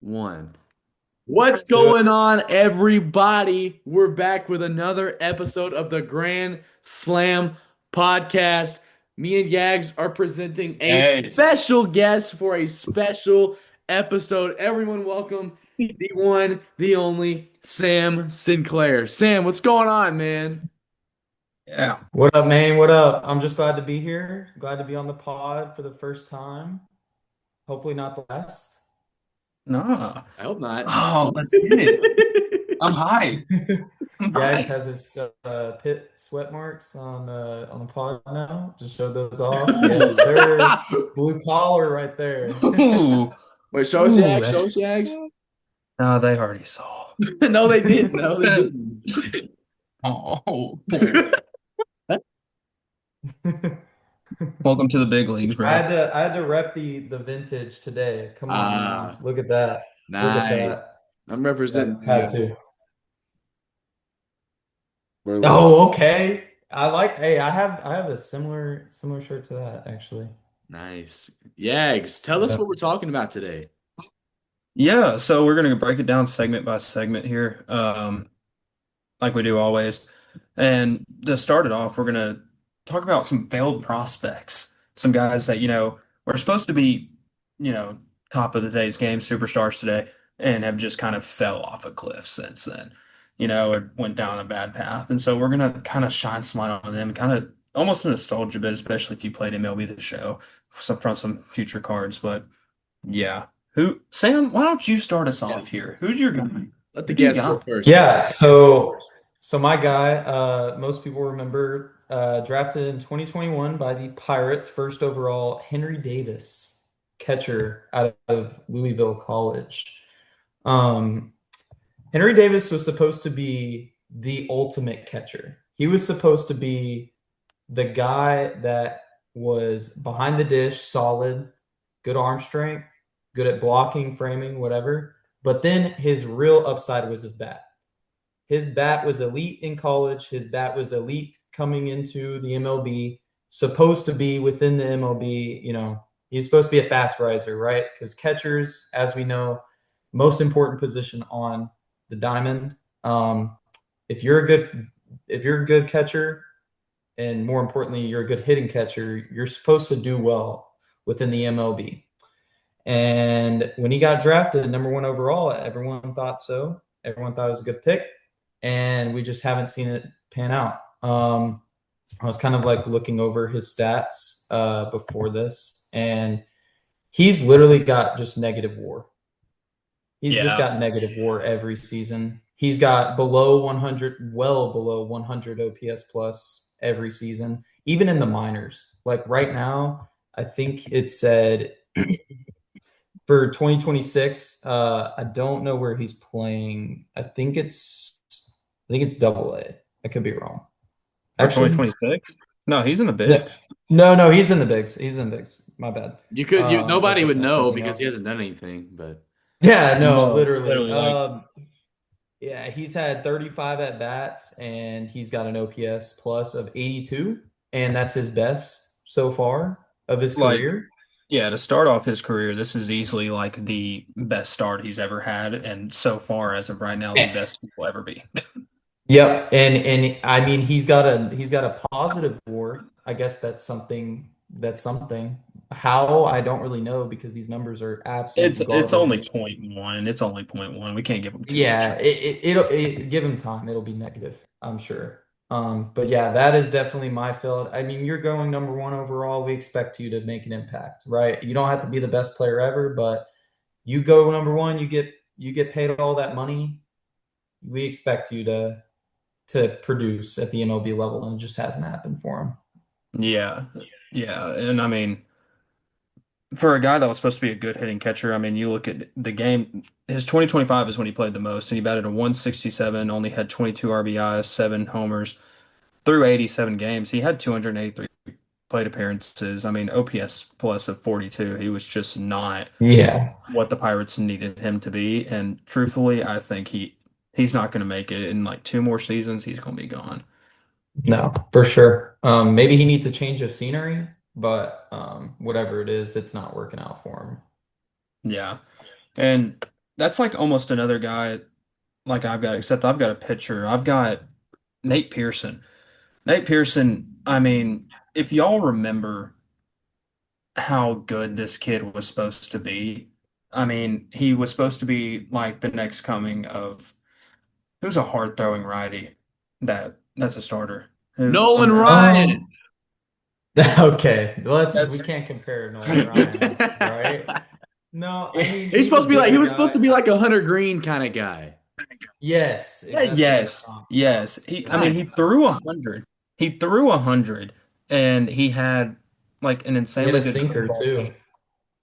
One. What's going on, everybody? We're back with another episode of the Grand Slam podcast. Me and Yags are presenting a Yes. special guest for a special episode. Everyone, welcome the one, the only Sam Sinclair. Sam, what's going on, man? Yeah. What up, man? What up? I'm just glad to be here. Glad to be on the pod for the first time. Hopefully not the last. No. I hope not. Oh, let's get it. I'm hyped. I'm Yags hyped. has his pit sweat marks on the pod now. Just showed those off. Yes, sir. Blue collar right there. Ooh. Wait, show us Ooh, Yags. that's Show us Yags. no, they already saw. No, they didn't. No, they didn't. Oh, welcome to the big leagues, bro. I had to rep the vintage today. Come on now. Ah, Look at that. Look at nice. that. I'm Yeah, representing had to. we're local. Oh, okay. Hey, I have a similar shirt to that actually. Nice. Yags, tell us Yeah. what we're talking about today. Yeah, so we're gonna break it down segment by segment here, like we do always. And to start it off, we're gonna talk about some failed prospects, some guys that, were supposed to be, you know, top of the day's game, superstars today, and have just kind of fell off a cliff since then. It went down a bad path. And so we're gonna kind of shine some light on them, kind of almost a nostalgia bit, especially if you played MLB The Show, from some future cards. But yeah. Sam, why don't you start us Yeah. off here? Who's your guy? Let the Who do you guests go got? first, man. Yeah, so my guy, most people remember, drafted in 2021 by the Pirates, first overall, Henry Davis, catcher out of Louisville College. Um, Henry Davis was supposed to be the ultimate catcher. He was supposed to be the guy that was behind the dish, solid, good arm strength, good at blocking, framing, whatever. But then his real upside was his bat. His bat was elite in college. His bat was elite coming into the MLB, supposed to be within the MLB. He's supposed to be a fast riser, right? Because catchers, as we know, most important position on the diamond. If you're a good if you're a good catcher, and more importantly, you're a good hitting catcher, you're supposed to do well within the MLB. And when he got drafted number one overall, everyone thought so. Everyone thought it was a good pick, and we just haven't seen it pan out. I was kind of like looking over his stats before this, and he's literally got just negative WAR. He's just Yeah. got negative WAR every season. He's got below 100, well below 100 OPS plus every season, even in the minors. Like right now, I think it said for 2026. I don't know where he's playing. I think it's double A. I could be wrong. For Actually, 2026? No, he's in the no, bigs. no, he's in the bigs. He's in the bigs. My bad. I was Nobody would looking at know something because he else. hasn't done anything, but Yeah, no, No, literally. literally, like, Yeah, he's had 35 at bats and he's got an OPS plus of 82, and that's his best so far of his like, career. yeah, to start off his career, this is easily like the best start he's ever had, and so far, as of right now, the best he will ever be. Yep, and I mean he's got a positive WAR. I guess that's something. How I don't really know because these numbers are It's absolute it's only garbage. point one. It's only point one. We can't give him too much. Yeah, it'll give him time. It'll be negative, I'm sure. But yeah, that is definitely my field. I mean, you're going number one overall. We expect you to make an impact, right? You don't have to be the best player ever, but you go number one, you get paid all that money. We expect you to produce at the MLB level, and it just hasn't happened for him. Yeah, yeah, and I mean, for a guy that was supposed to be a good hitting catcher, I mean, you look at the game, his 2025 is when he played the most, and he batted a 167, only had 22 RBIs, seven homers through 87 games. He had 283 plate appearances. I mean, OPS plus of 42. He was just not Yeah, what the Pirates needed him to be. And truthfully, I think he's not going to make it in like two more seasons. He's going to be gone. no, for sure. Maybe he needs a change of scenery, but whatever it is, it's not working out for him. Yeah. And that's like almost another guy like I've got, except I've got a pitcher. I've got Nate Pearson. Nate Pearson, I mean, if y'all remember how good this kid was supposed to be, I mean, he was supposed to be like the next coming of who's a hard throwing righty that's a starter. Who Nolan Ryan. Um, okay, we that's can't compare Nolan Ryan, right? No, I mean He's he's a supposed to be like bigger he was supposed guy. to be like a Hunter Green kind of guy. Yes, Yeah, that's a good yes, comp. yes. I mean, he Nice. threw 100. He threw 100, and he had like an He had insanely a good sinker curveball. too.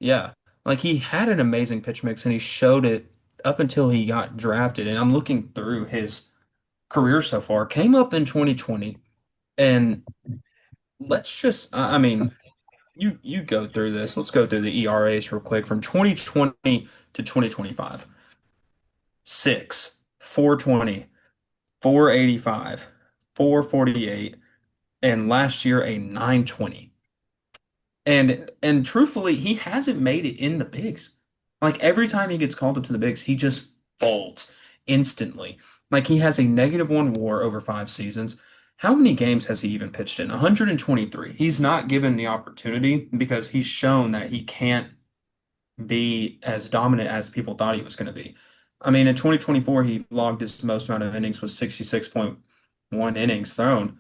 Yeah, like he had an amazing pitch mix, and he showed it up until he got drafted. And I'm looking through his career so far. Came up in 2020, and let's just, I mean, you go through this. Let's go through the ERAs real quick from 2020 to 2025. 6, 420, 485, 448, and last year a 920. And truthfully, he hasn't made it in the bigs. Like every time he gets called up to the bigs, he just folds instantly. Like he has a -1 WAR over 5 seasons. How many games has he even pitched in? 123. He's not given the opportunity because he's shown that he can't be as dominant as people thought he was going to be. I mean, in 2024, he logged his most amount of innings was 66.1 innings thrown,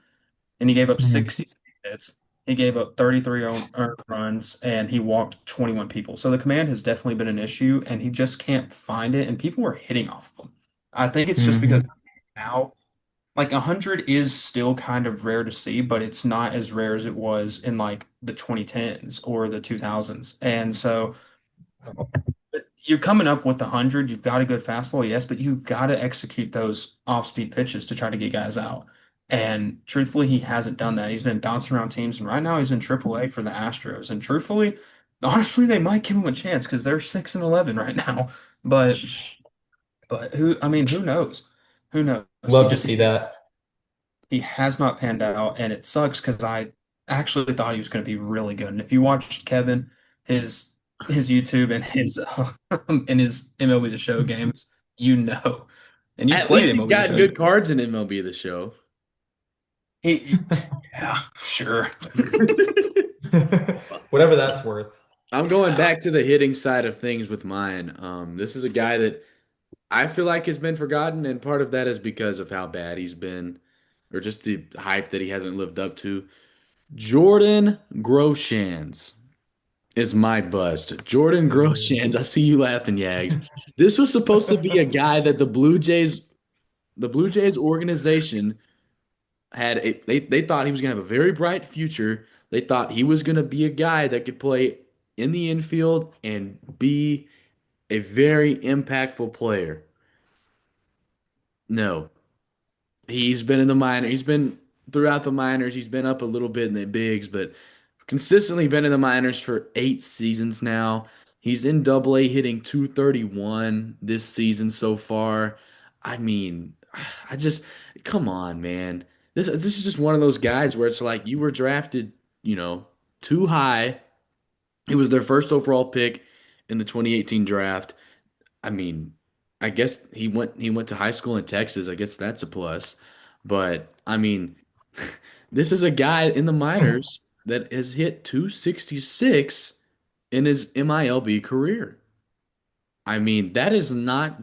and he gave up Mhm. 60 hits. He gave up 33 earned runs, and he walked 21 people. So the command has definitely been an issue, and he just can't find it, and people are hitting off of him. I think it's just because Mhm. now, like 100 is still kind of rare to see, but it's not as rare as it was in like the 2010s or the 2000s. And so you're coming up with 100. You've got a good fastball, yes, but you've got to execute those off-speed pitches to try to get guys out. And truthfully, he hasn't done that. He's been bouncing around teams, and right now he's in AAA for the Astros. And truthfully, honestly, they might give him a chance because they're 6-11 right now. But who? I mean, who knows? Who knows? Love to see that. He has not panned out, and it sucks because I actually thought he was going to be really good. And if you watched Kevin, his his YouTube and his and his MLB The Show games, you know, and you At played least he's MLB The got Show. good cards in MLB The Show. Yeah, sure. Whatever that's worth. I'm going Yeah. back to the hitting side of things with mine. This is a guy that I feel like has been forgotten, and part of that is because of how bad he's been, or just the hype that he hasn't lived up to. Jordan Groshans is my bust. Jordan Ooh. Groshans, I see you laughing, Yags. This was supposed to be a guy that the Blue Jays organization they thought he was gonna have a very bright future. They thought he was gonna be a guy that could play in the infield and be a very impactful player. No, he's been in the minor. He's been throughout the minors. He's been up a little bit in the bigs, but consistently been in the minors for 8 seasons now. He's in Double A hitting 231 this season so far. I mean, I just come on, man. This is just one of those guys where it's like you were drafted, you know, too high. It was their first overall pick in the 2018 draft. I mean, I guess he went to high school in Texas. I guess that's a plus. But I mean, this is a guy in the minors that has hit 266 in his MILB career. I mean, that is nowhere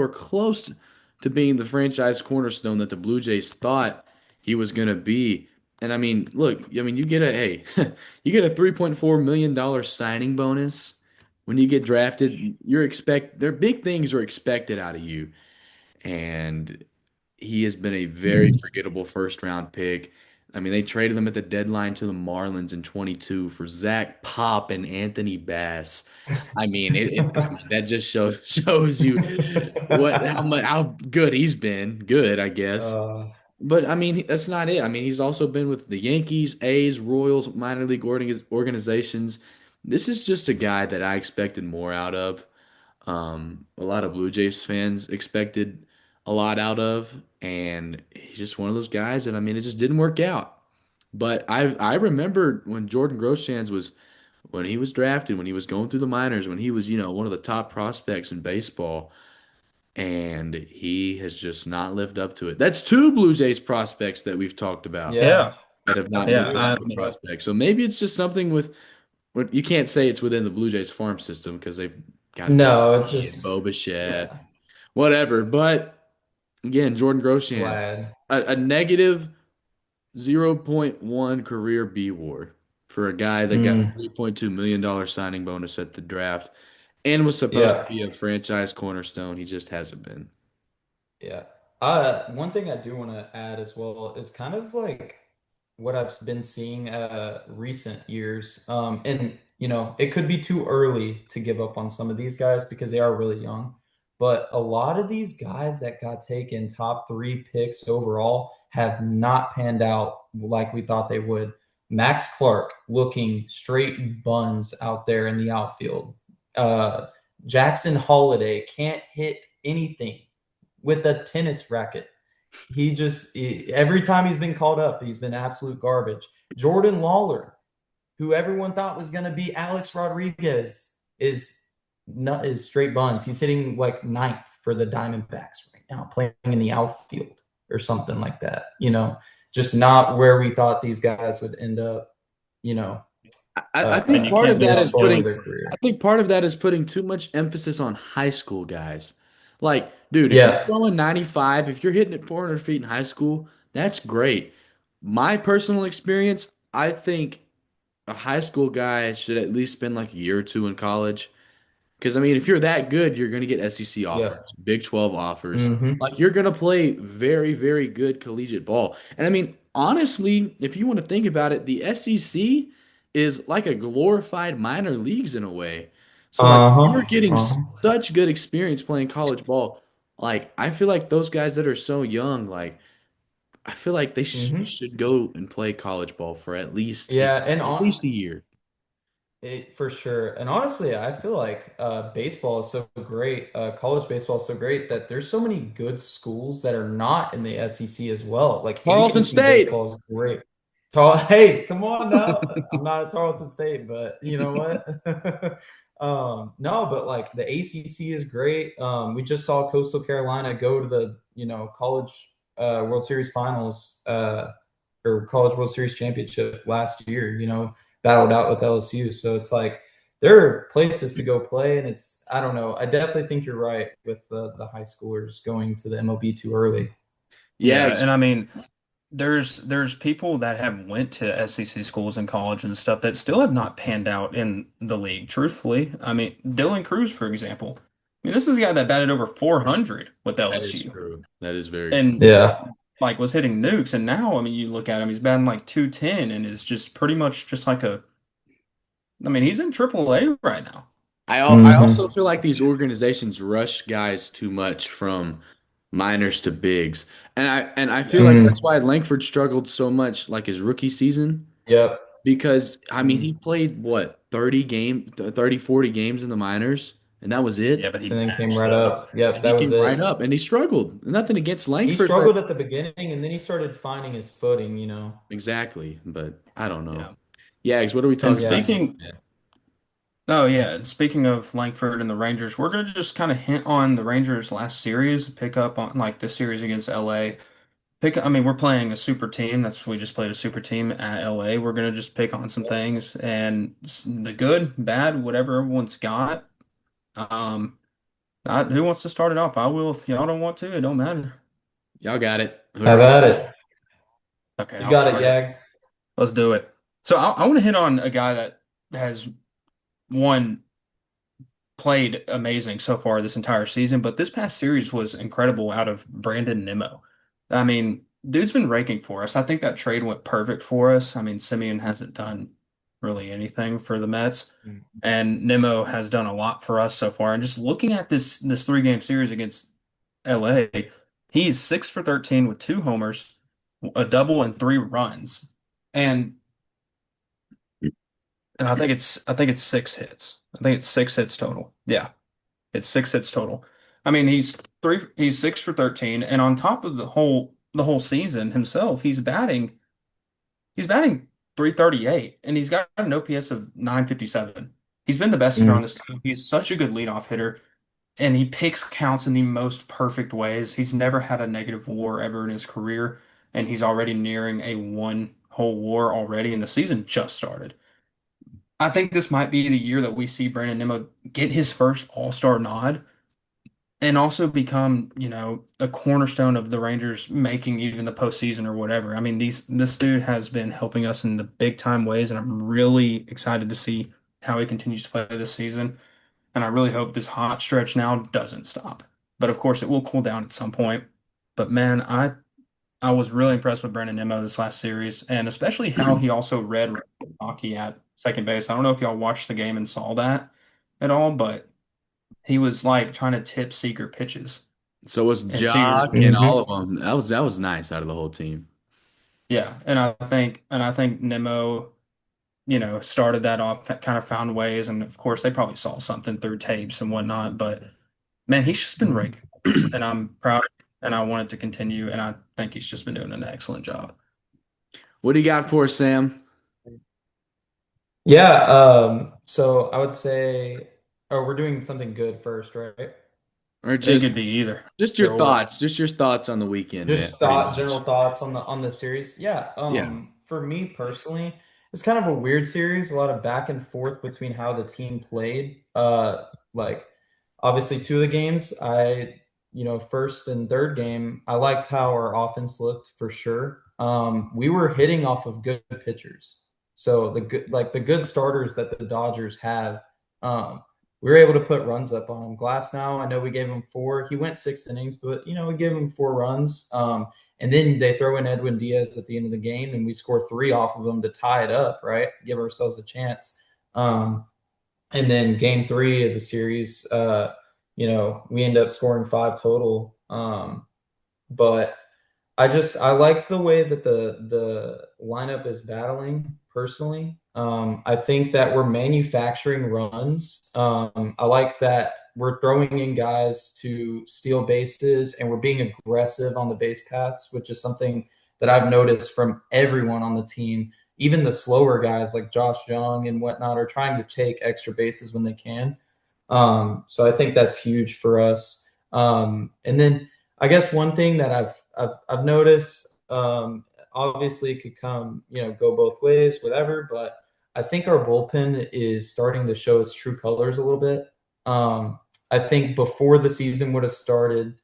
close to being the franchise cornerstone that the Blue Jays thought he was going to be. And I mean, look, I mean, you get a $3.4 million signing bonus when you get drafted. Their big things are expected out of you. And he has been a very forgettable first round pick. I mean, they traded him at the deadline to the Marlins in 22 for Zach Pop and Anthony Bass. I mean that just shows you how good he's been. Good, I guess. Uh, But I mean, that's not it. I mean, he's also been with the Yankees, A's, Royals, minor league organizations. This is just a guy that I expected more out of. A lot of Blue Jays fans expected a lot out of, and he's just one of those guys that I mean, it just didn't work out. But I remember when Jordan Groshans when he was drafted, when he was going through the minors, when he was, one of the top prospects in baseball, and he has just not lived up to it. That's two Blue Jays prospects that we've talked about Yeah, Yeah. that have not that's lived Yeah. up true. to the I prospect. So maybe it's just something you can't say it's within the Blue Jays farm system because they've got No, it Benintendi and just, Bo Bichette, yeah, whatever. But again, Jordan Groshans, Vlad. a negative zero point 0.1 career B WAR for a guy that got a Mm, $3.2 million signing bonus at the draft and was supposed to yeah. be a franchise cornerstone. He just hasn't been. Yeah. One thing I do want to add as well is kind of like what I've been seeing recent years. And it could be too early to give up on some of these guys because they are really young. But a lot of these guys that got taken top three picks overall have not panned out like we thought they would. Max Clark looking straight buns out there in the outfield. Uh, Jackson Holiday can't hit anything with a tennis racket. Every time he's been called up, he's been absolute garbage. Jordan Lawler, who everyone thought was going to be Alex Rodriguez, is not is straight buns. He's hitting like ninth for the Diamondbacks right now, playing in the outfield or something like that. Just not where we thought these guys would end up. You know, I mean, think you part can't of give that up. is destroying putting their career. I think part of that is putting too much emphasis on high school guys. Like, dude, if you're Yeah, throwing 95, if you're hitting it 400 feet in high school, that's great. My personal experience, I think a high school guy should at least spend like a year or two in college. Because, I mean, if you're that good, you're going to get SEC yeah. offers, Big 12 offers. Hmm. Like, you're going to play very, very good collegiate ball. And I mean, honestly, if you want to think about it, the SEC is like a glorified minor leagues in a way. So, like, you're Uh-huh. getting Uh-huh. such good experience playing college ball. Like, I feel like those guys that are so young, like, I feel like they Hmm. should go and play college ball for Yeah, and at least a year. For sure. And honestly, I feel like baseball is so great. College baseball is so great that there's so many good schools that are not in the SEC as well. Like Tarleton ACC State. baseball is great. Hey, come on now. I'm not at Tarleton State, but you know what? No, but like the ACC is great. We just saw Coastal Carolina go to the, college World Series finals or college World Series championship last year, battled out with LSU. So it's like there are places to go play, and I don't know. I definitely think you're right with the high schoolers going to the MLB too early. Yeah, Yeah, and I mean, there's people that have went to SEC schools and college and stuff that still have not panned out in the league, truthfully. I mean, Dylan Cruz, for example. I mean, this is a guy that batted over 400 with that is LSU true. That is very true. and Yeah. like was hitting nukes. And now, I mean, you look at him, he's batting like 210 and is just pretty much just like I mean, he's in AAA right now. I also Hmm. feel like these organizations rush guys too much from minors to bigs. And I feel like Yeah. that's Mm. why Langford struggled so much like his rookie season Yep. because I mean he Mm. played what 30, 40 games in the minors and that was Yeah, it. but he And then came mashed right though. up. Yep, And he that was came right it. up and he struggled. Nothing against He Langford, but struggled at the beginning, and then he started finding his footing. exactly. But I don't know. Yeah. Yags, what are we And talking about Yeah. next, speaking, man? oh yeah, speaking of Langford and the Rangers, we're gonna just kind of hint on the Rangers' last series, pick up on like the series against LA. I mean, we're playing a super team. We just played a super team at LA. We're gonna just pick on some things and the good, bad, whatever everyone's got. Um, who wants to start it off? I will if y'all don't want to. It don't matter. Y'all got it. Have Whoever. at it. Okay, You I'll got it, start it. Yags. Let's do it. So I want to hit on a guy that has one played amazing so far this entire season, but this past series was incredible out of Brandon Nimmo. I mean, dude's been raking for us. I think that trade went perfect for us. I mean, Simeon hasn't done really anything for the Mets, Mm. and Nimmo has done a lot for us so far. And just looking at this 3-game series against LA, he's 6 for 13 with 2 homers, a double, and 3 runs. And I think it's 6 hits. I think it's 6 hits total. Yeah. It's 6 hits total. I mean, he's 6 for 13, and on top of the whole season himself, he's batting 338, and he's got an OPS of 957. He's been the best hitter on Mm. this team. He's such a good leadoff hitter, and he picks counts in the most perfect ways. He's never had a negative WAR ever in his career, and he's already nearing a one whole WAR already, and the season just started. I think this might be the year that we see Brandon Nimmo get his first All-Star nod and also become, a cornerstone of the Rangers making even the postseason or whatever. I mean, this dude has been helping us in the big time ways, and I'm really excited to see how he continues to play this season. And I really hope this hot stretch now doesn't stop. But of course, it will cool down at some point. But man, I was really impressed with Brandon Nimmo this last series, and especially how he also read hockey at second base. I don't know if y'all watched the game and saw that at all, but he was like trying to tip secret pitches. So was And Seager's, Jock and all Mhm. of them. That was nice out of the whole team. yeah, and I think Nimmo, started that off, kind of found ways, and of course they probably saw something through tapes and whatnot. But man, he's just been raking balls, and I'm proud, and I want it to continue, and I think he's just been doing an excellent job. What do you got for us, Sam? Yeah, so I would say, oh, we're doing something good first, right? Or It just could be either. just your Either or. thoughts, just your thoughts on the weekend, man, Just pretty thought, much. general thoughts on the series. Yeah, Yeah. for me personally, it's kind of a weird series, a lot of back and forth between how the team played. Like obviously two of the games, first and third game, I liked how our offense looked for sure. We were hitting off of good pitchers. So the good starters that the Dodgers have, we were able to put runs up on him. Glass now, I know we gave him four. He went 6 innings, but we gave him 4 runs. And then they throw in Edwin Diaz at the end of the game, and we score three off of him to tie it up, right? Give ourselves a chance. And then game three of the series, we end up scoring five total. But I like the way that the lineup is battling personally. I think that we're manufacturing runs. I like that we're throwing in guys to steal bases and we're being aggressive on the base paths, which is something that I've noticed from everyone on the team. Even the slower guys like Josh Young and whatnot are trying to take extra bases when they can. So I think that's huge for us. And then I guess one thing that I've noticed, obviously it could come, go both ways, whatever, but I think our bullpen is starting to show its true colors a little bit. I think before the season would have started,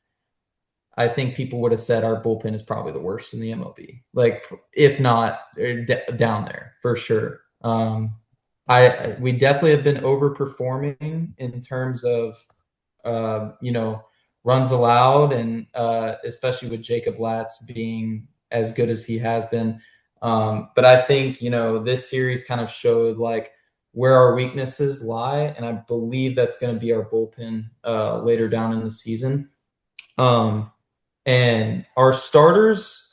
I think people would have said our bullpen is probably the worst in the MLB. Like, if not down there for sure. We definitely have been overperforming in terms of uh, you know, runs allowed, and especially with Jacob Latz being as good as he has been. But I think, this series kind of showed like where our weaknesses lie, and I believe that's going to be our bullpen later down in the season. Um, and our starters,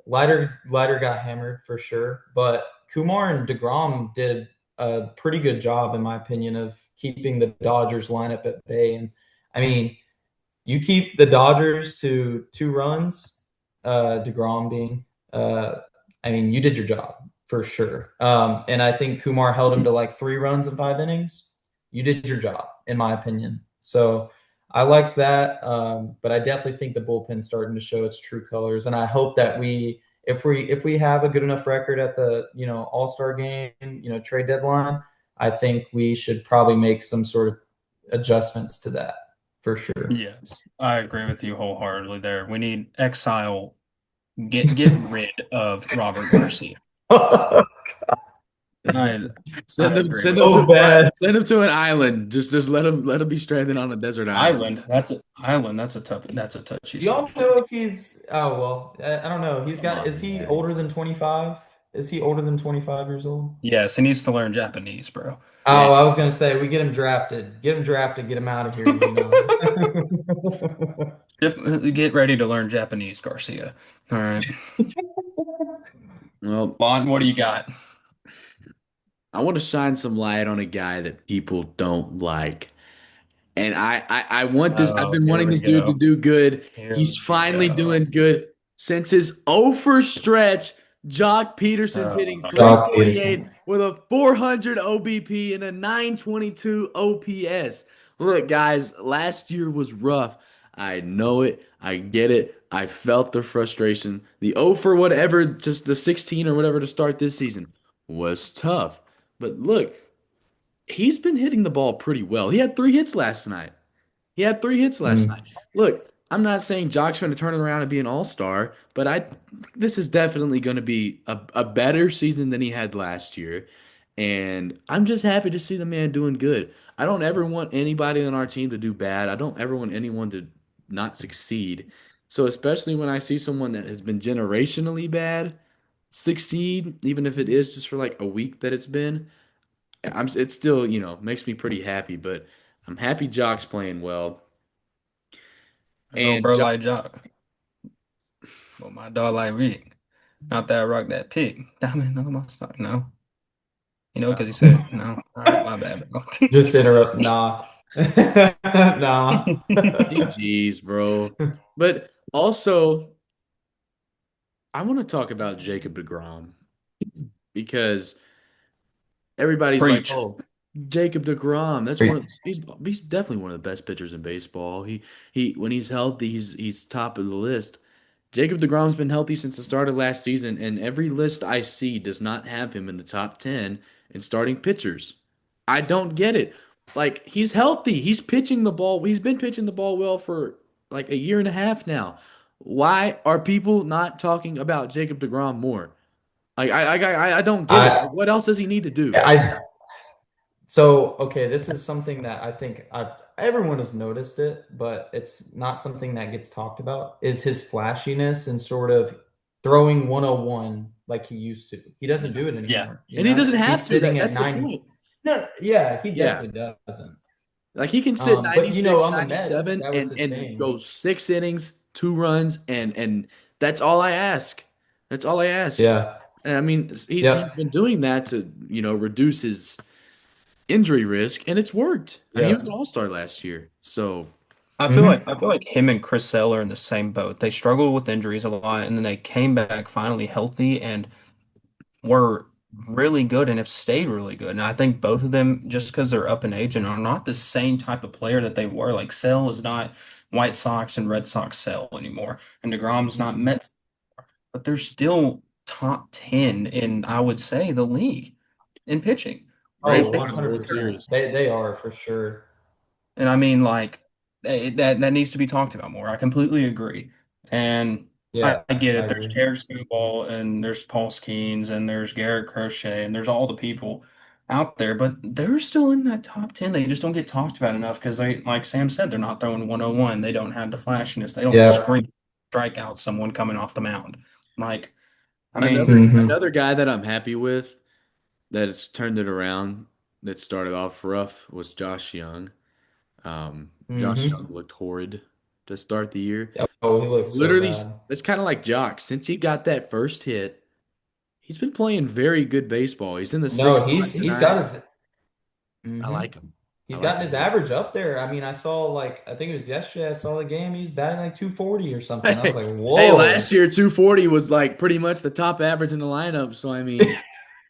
Lighter got hammered for sure, but Kumar and DeGrom did a pretty good job, in my opinion, of keeping the Dodgers lineup at bay. And I mean, you keep the Dodgers to 2 runs, DeGrom being, uh, I mean, you did your job for sure. And I think Kumar held him to like 3 runs in 5 innings. You did your job, in my opinion. So I liked that. But I definitely think the bullpen's starting to show its true colors. And I hope that if we have a good enough record at the, All-Star game, trade deadline, I think we should probably make some sort of adjustments to that for sure. Yes, I agree with you wholeheartedly there. We need exile, get rid of Robert Garcia. I I agree Send with him to you. So bad. send him to an island. Just let him be stranded on a desert island. Island. That's a touchy Do y'all know subject. if he's oh well, I don't know. Come Is on, he older Jags. than 25? Is he older than 25 years old? Yes, he needs to learn Japanese, bro. Yeah. Oh, I was gonna say we get him drafted. Get him drafted, get him out of here. Get ready to learn Japanese, Garcia. All right. Well, Bond, what do you got? I want to shine some light on a guy that people don't like. And I want this. I've Oh, been here wanting we this dude to go. do good. Here He's we finally go. doing good since his 0 for stretch Jock Peterson's Oh hitting my Doc God. 348 Peterson. with a 400 OBP and a 922 OPS. Look, guys, last year was rough. I know it. I get it. I felt the frustration. The 0 for whatever, just the 16 or whatever to start this season was tough. But look, he's been hitting the ball pretty well. He had 3 hits last night. He had 3 hits last night. Mm. Look, I'm not saying Jock's going to turn it around and be an all-star, but this is definitely going to be a better season than he had last year. And I'm just happy to see the man doing good. I don't ever want anybody on our team to do bad. I don't ever want anyone to not succeed. So especially when I see someone that has been generationally bad succeed, even if it is just for like a week that it's been, it still, makes me pretty happy, but I'm happy Jock's playing well. I go And bro like Jock. Well, my dog like Rick. Not that rock that pig. Diamond no my stock. No. You know, because he said no. All right, my bad, bro. Just interrupt. Nah. Nah. GG's, bro. But also, I want to talk about Jacob DeGrom because everybody's like, Preach. "Oh, Jacob DeGrom, that's one Great. of he's definitely one of the best pitchers in baseball. He when he's healthy, he's top of the list." Jacob DeGrom's been healthy since the start of last season, and every list I see does not have him in the top 10 in starting pitchers. I don't get it. Like, he's healthy. He's pitching the ball. He's been pitching the ball well for like a year and a half now. Why are people not talking about Jacob DeGrom more? Like, I don't get it. I Like, what else does he need to do? I So, okay, this is something that I think everyone has noticed it, but it's not something that gets talked about, is his flashiness and sort of throwing 101 like he used to. He doesn't do it Yeah. anymore, you And he know? doesn't have He's to. sitting at That's the 90. point. No, yeah, he Yeah. definitely doesn't. Like he can sit But 96, on the Mets, 97, that was his and thing. go 6 innings, 2 runs, and that's all I ask. That's all I ask. Yeah. And I mean, he's Yep. been doing that to, reduce his injury risk, and it's worked. I mean, he was an Yep. all-star last year. So, Hmm. I feel like him and Chris Sale are in the same boat. They struggled with injuries a lot, and then they came back finally healthy and were really good and have stayed really good. And I think both of them, just because they're up in age and are not the same type of player that they were. Like Sale is not White Sox and Red Sox Sale anymore, and DeGrom's not Mets, but they're still top 10 in, I would say, the league in pitching. Oh, great Right? for the World 100%. Series. They are for sure. And I mean, like that needs to be talked about more. I completely agree. And Yeah, I get I it. There's agree. Jared Snowball and there's Paul Skeens and there's Garrett Crochet and there's all the people out there, but they're still in that top 10. They just don't get talked about enough because they, like Sam said, they're not throwing 101. They don't have the flashiness. They don't Yep. scream strike out someone coming off the mound. Like, I Another mean, Hmm. another guy that I'm happy with that has turned it around that started off rough was Josh Young. Josh Young Hmm. looked horrid to start the year. Oh, he looks so Literally, bad. it's kind of like Jock. Since he got that first hit, he's been playing very good baseball. He's in the sixth No, spot he's got tonight. his I hmm like him. I he's like gotten him his a lot. average up there. I mean, I saw like I think it was yesterday. I saw the game. He's batting like 240 or something. I was Hey, like, hey, last whoa. year 240 was like pretty much the top average in the lineup. So I mean,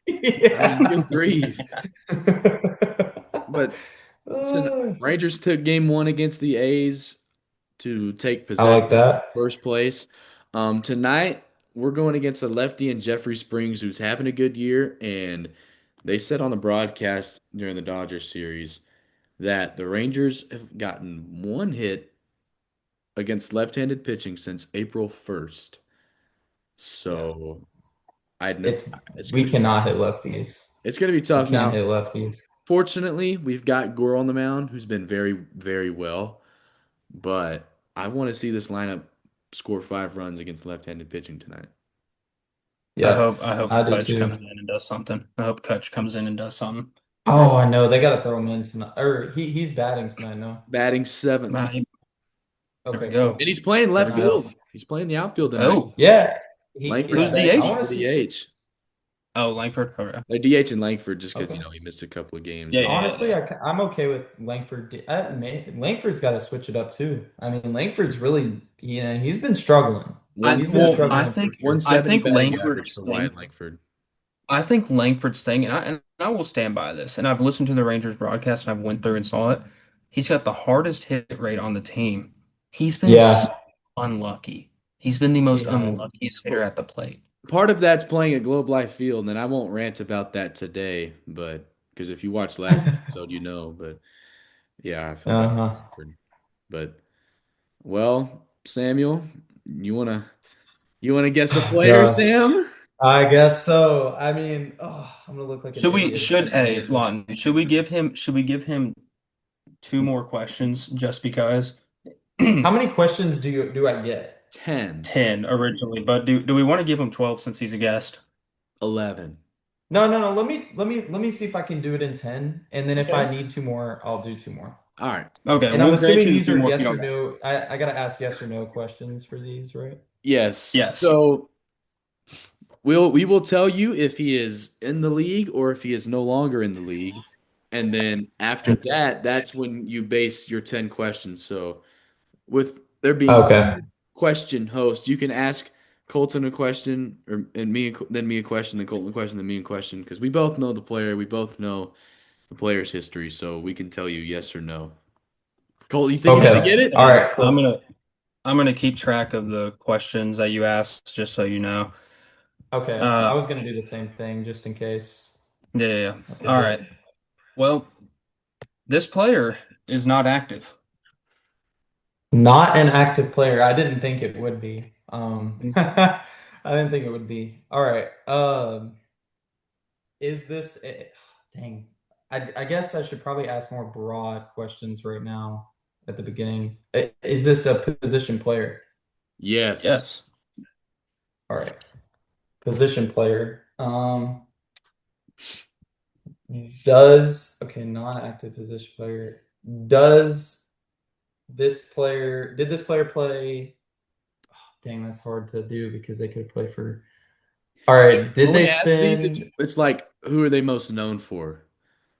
Yeah. good grief. But tonight, Uh, Rangers took game one against the A's to take I possession like of that. first place. Tonight we're going against a lefty in Jeffrey Springs who's having a good year, and they said on the broadcast during the Dodgers series that the Rangers have gotten 1 hit against left-handed pitching since April 1st. Yeah. So I know It's it's going we to be tough. cannot hit lefties. It's going to be We tough. can't Now, hit lefties. fortunately, we've got Gore on the mound, who's been very, very well. But I want to see this lineup score 5 runs against left-handed pitching tonight. Yeah, I hope I do Kutch comes too. in and does something. I hope Kutch comes in and does something. Oh, I know. They got to throw him in tonight. Or he's batting tonight, no? Batting seventh, Right, there we Okay, go. and cool. he's playing left field. Nice. He's playing the outfield tonight. Oh, Yeah. who's Yeah. I Langford's want DH? to the see. DH. Oh, Langford. Okay. They're DH and Langford just because Okay. he missed a couple of games. Yeah, But yeah, Honestly, I'm okay with Langford. Langford's got to switch it up too. I mean, Langford's really, he's been struggling. I He's been well, struggling I for think sure. I 170 think batting Langford's average for staying. Wyatt Langford. I think Langford's staying, and I will stand by this. And I've listened to the Rangers broadcast, and I've went through and saw it. He's got the hardest hit rate on the team. He's been so Yeah, unlucky. He's been the he most has. unluckiest hitter at the plate. Part of that's playing at Globe Life Field, and I won't rant about that today, but because if you watched last episode, you know. But yeah, I feel bad for Uh-huh. Langford. But well, Samuel, you wanna guess a Oh player, gosh. Sam? I guess so. I mean, I'm gonna look like an Should we idiot if I should don't hey get this. Lawton, should we give him two more questions just because How many questions do I get? 10, 10 originally, but do we want to give him 12 since he's a guest? 11. No, no, no. Let me see if I can do it in 10. And then if I Okay. need two more, I'll do two more. All right. Okay, And I'm we'll grant assuming you the these two are more if you yes or don't got it. no. I gotta ask yes or no questions for these, right? Yes. Yes. So we will tell you if he is in the league or if he is no longer in the league. And then after that, that's when you base your 10 questions. So with there being Okay. question host, you can ask Colton a question or and me then me a question, then Colton a question, then me a question because we both know the player, we both know the player's history, so we can tell you yes or no. Colt, you think he's gonna Okay. get Okay. All it? right, I'm cool. gonna I'm gonna keep track of the questions that you asked, just so you know. Okay. I Uh, was gonna do the same thing just in case. yeah, yeah, yeah. Okay, All good. right. Well, this player is not active. Not an active player. I didn't think it would be. Mm. I didn't think it would be. All right. Is this dang. I guess I should probably ask more broad questions right now at the beginning. Is this a position player? Yes. Yes. All right. Position player. Does okay, non-active position player. Does did this player play? Dang, that's hard to do because they could play for. All right, did When they we ask these, it's spend? it's like who are they most known for?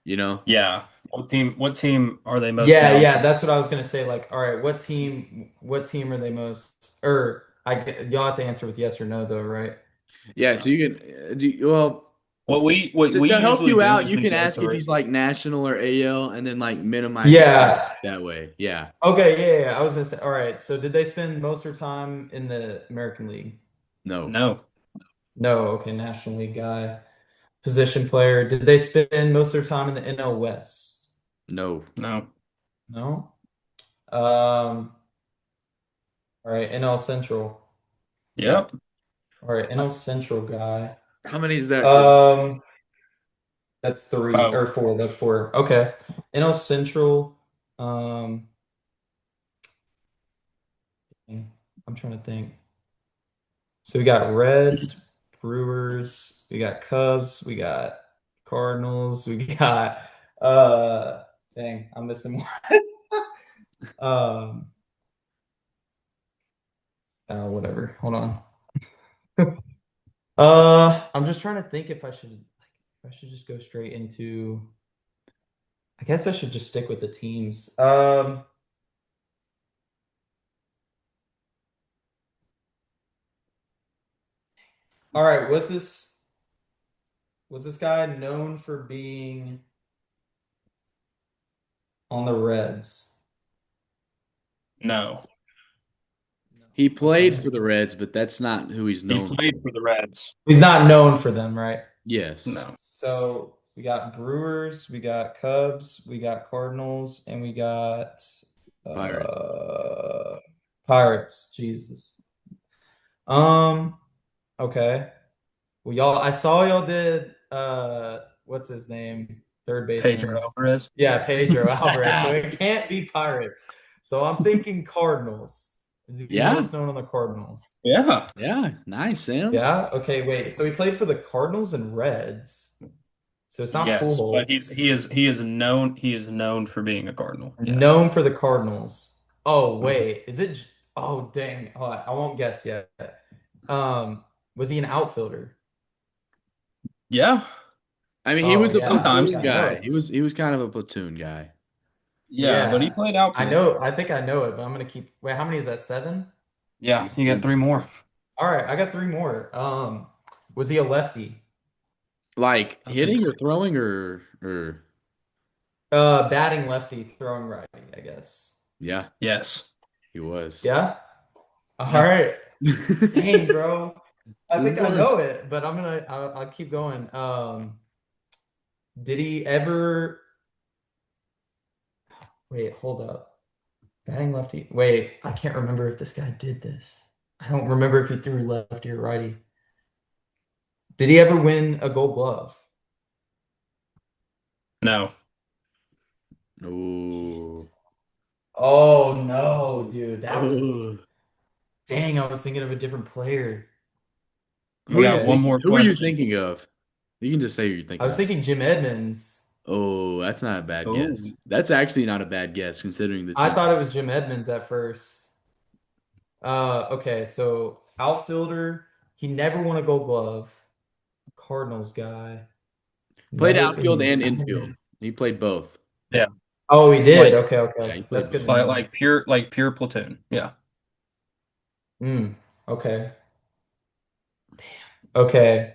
You know? Yeah. What team are they most Yeah, known yeah, for? that's what I was gonna say. Like, all right, what team are they most? Or y'all have to answer with yes or no, though, right? Yeah, so Yeah. you can well What to, we to help usually you do out, is you we can go ask if through. he's like national or AL and then like minimize your chances Yeah. that way. Yeah. Okay, yeah, yeah. I was gonna say, all right. So did they spend most of their time in the American League? No. No. No. Okay, National League guy, position player. Did they spend most of their time in the NL West? No. No. No. Um. All right, NL Central. Yeah. Yep. All right, NL Central guy. How many is that, Cole? Um. That's three Oh. or four. That's four. Okay. NL Central. Um, I'm trying to think. So we got Reds, Brewers, we got Cubs, we got Cardinals, we got uh dang, I'm missing one. Um whatever. Hold on. I'm just trying to think if I should just go straight into I guess I should just stick with the teams. All right, was this guy known for being on the Reds? No. No. He played Okay. for the Reds, but that's not who he's He known played for. for the Reds. He's not known for them, right? Yes. No. So we got Brewers, we got Cubs, we got Cardinals, and we got Pirates. uh Pirates. Jesus. Um, okay. Well, I saw y'all did what's his name? Third Pedro baseman. Alvarez. Yeah, Pedro Alvarez. So it can't be Pirates. So I'm thinking Cardinals. Is he Yeah. most known on the Cardinals? Yeah. Yeah. Nice, Sam. Yeah. Okay, wait. So he played for the Cardinals and Reds. So it's not Yes, but he's Pujols. he is known for being a Cardinal. Yes. Known for the Cardinals. Oh, Mhm. wait. Is it? Oh, dang. Oh, I won't guess yet. Was he an outfielder? Yeah. I mean, he Oh, was a yeah. I Sometimes. think platoon I know guy. it. He was kind of a platoon guy. Yeah, but he Yeah. played I outfield. know. I think I know it, but I'm gonna keep. Wait, how many is that? Seven? Yeah, you got three more. All right, I got three more. Was he a lefty? Like I was like, hitting or throwing or batting lefty, throwing righty, I guess. yeah, Yes. he was. Yeah. All Yeah. right. Dang, bro. I Two think I more. know it, but I'll keep going. Did he ever wait, hold up. Batting lefty. Wait, I can't remember if this guy did this. I don't remember if he threw lefty or righty. Did he ever win a gold glove? No. Oh. Oh no, dude. That was Oh. dang, I was thinking of a different player. We got one Okay. more Who are you question. thinking of? You can just say who you're I thinking was of. thinking Jim Edmonds. Oh, that's not a bad Oh. guess. That's actually not a bad guess considering the I team. thought it was Jim Edmonds at first. Okay, so outfielder, he never won a gold glove. Cardinals guy. Played Never, and he outfield was and kind infield. of. He played both. Yeah. Oh, he did. Like Okay, okay. Yeah, he played That's good both. to know. like pure platoon. Yeah. Okay. Okay.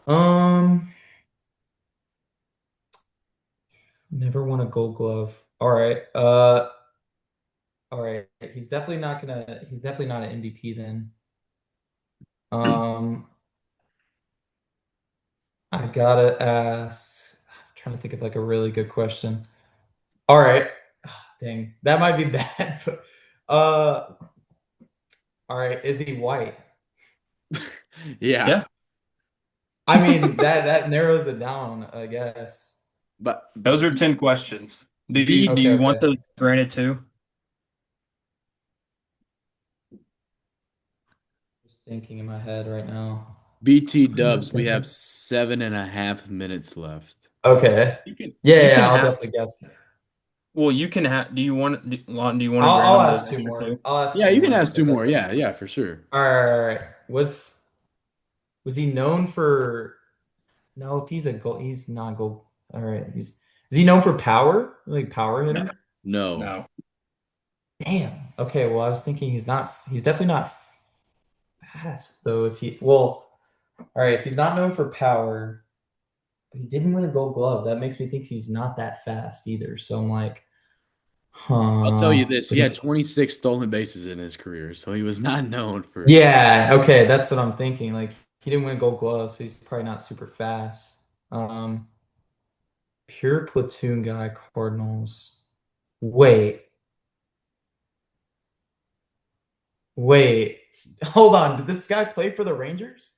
Um, Never won a gold glove. All right. All right. He's definitely not an MVP then. Um, I gotta ask. I'm trying to think of like a really good question. All right. Dang, that might be bad. Uh, all right. Is he white? Yeah, Yeah. I mean, that narrows it down, I guess. but Those are 10 questions. Do you do B Okay, you want okay. those granted too? Just thinking in my head right now. BT Who was Dubs, we have that? 7.5 minutes left. Okay. You can Yeah, you yeah, can I'll have definitely guess. well you can have Lon, do you want to grant I'll them those ask two extra more. two? I'll ask Yeah, two you can more ask two if more. that's okay. Yeah, yeah, for sure. All right. Was he known for no, if he's a goal, he's not goal. All right. Is he known for power? Like power No. hitter? No. No. Damn. Okay, well, I was thinking he's definitely not fast though. If he well, all right, if he's not known for power, but he didn't win a gold glove, that makes me think he's not that fast either. So I'm like, I'll tell you huh. this. He But had he 26 stolen bases in his career, so he was not known for. yeah, okay, that's what I'm thinking. Like he didn't win a gold glove, so he's probably not super fast. Um, Pure platoon guy, Cardinals. Wait, wait. Hold on. Did this guy play for the Rangers?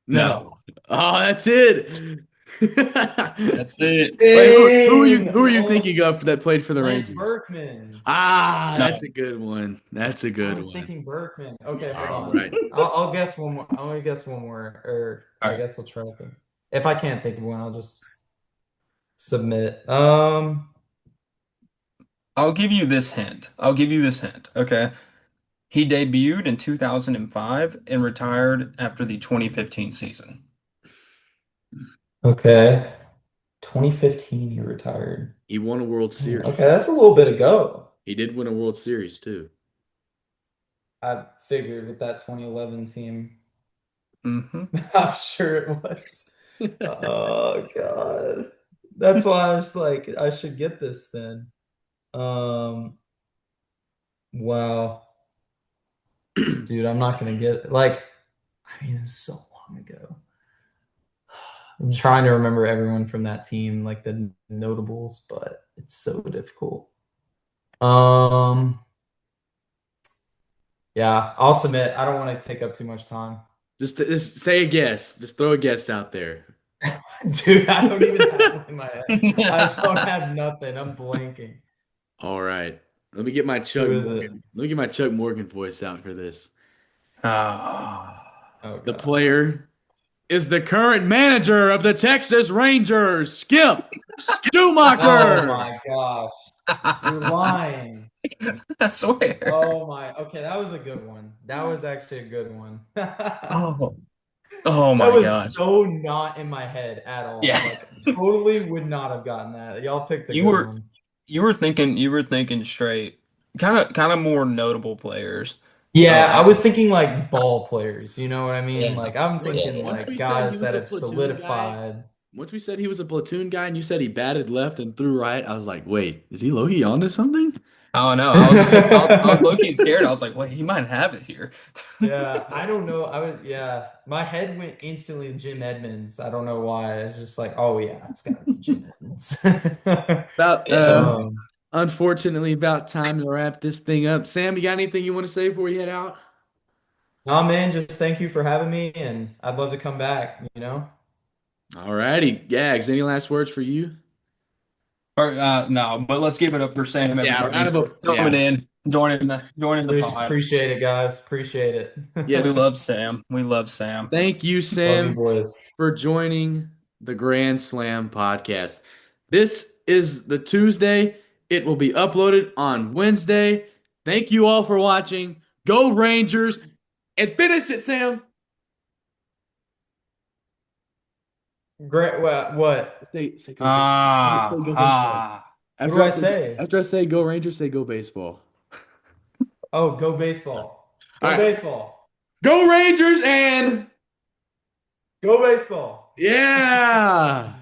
No. No. Oh, that's it. Wait, That's it. Dang! who are you Oh, thinking of that played for the Lance Rangers? Berkman. Ah, that's No. a good one. That's a I good was one. thinking Berkman. Okay, hold All on. right. I'll guess one more. I'm gonna guess one more, or All I right. guess I'll try to think. If I can't think of one, I'll just submit. I'll give you this hint. I'll give you this hint. Okay. He debuted in 2005 and retired after the 2015 season. Okay. 2015, he retired. He won a World Okay, Series. that's a little bit ago. He did win a World Series too. I figured with that 2011 team. Hmm. I'm sure it was. Oh God. That's why I was like, I should get this then. Um, wow. Dude, I'm not gonna get like, I mean, it's so long ago. I'm trying to remember everyone from that team, like the notables, but it's so difficult. Um, yeah, I'll submit. I don't want to take up too much time. Just say a guess. Just throw a guess out there. Dude, I don't even have one in my head. I don't have nothing. I'm blanking. All right. Let me get my Who Chuck is it? Morgan. Let me get my Chuck Morgan voice out for this. Ah. Oh The God. player is the current manager of the Texas Rangers, Skip Oh Schumacher. my gosh. You're lying. I swear. Oh my. Okay, that was a good one. That was actually a good one. Oh. Oh That my was gosh. so not in my head at all. Yeah. Like totally would not have gotten that. Y'all picked a You good were one. you were thinking straight. Kind of more notable players. Yeah, I Um, was thinking like ball players, you know what I mean? yeah, Like I'm Once thinking yeah. once we like said he guys was that a have platoon guy, solidified. once we said he was a platoon guy, and you said he batted left and threw right, I was like, wait, is he low-key onto something? I don't know. I was low-key scared. I was like, wait, he might have it here. Yeah, I don't know. Yeah, my head went instantly to Jim Edmonds. I don't know why. It's just like, oh yeah, it's gotta be Jim Edmonds. About Yeah. unfortunately, about time to wrap this thing up. Sam, you got anything you want to say before we head out? Nah, man, just thank you for having me, and I'd love to come back, you know? All righty, Gags. Any last words for you? No, but let's give it up for Sam, Yeah, round everybody, of for applause. coming Yeah, in, joining the pod. Appreciate it, guys. Appreciate it. We yes. love Sam. We love Sam. Thank you, Love you, Sam, boys. for joining the Grand Slam podcast. This is the Tuesday. It will be uploaded on Wednesday. Thank you all for watching. Go Rangers and finish it, Sam. Great. What? Say go baseball. Say Ah, go baseball. ah. What did I say? After I say go Rangers, say go baseball. Oh, go baseball. All Go right. baseball. Go Rangers and Go baseball. yeah.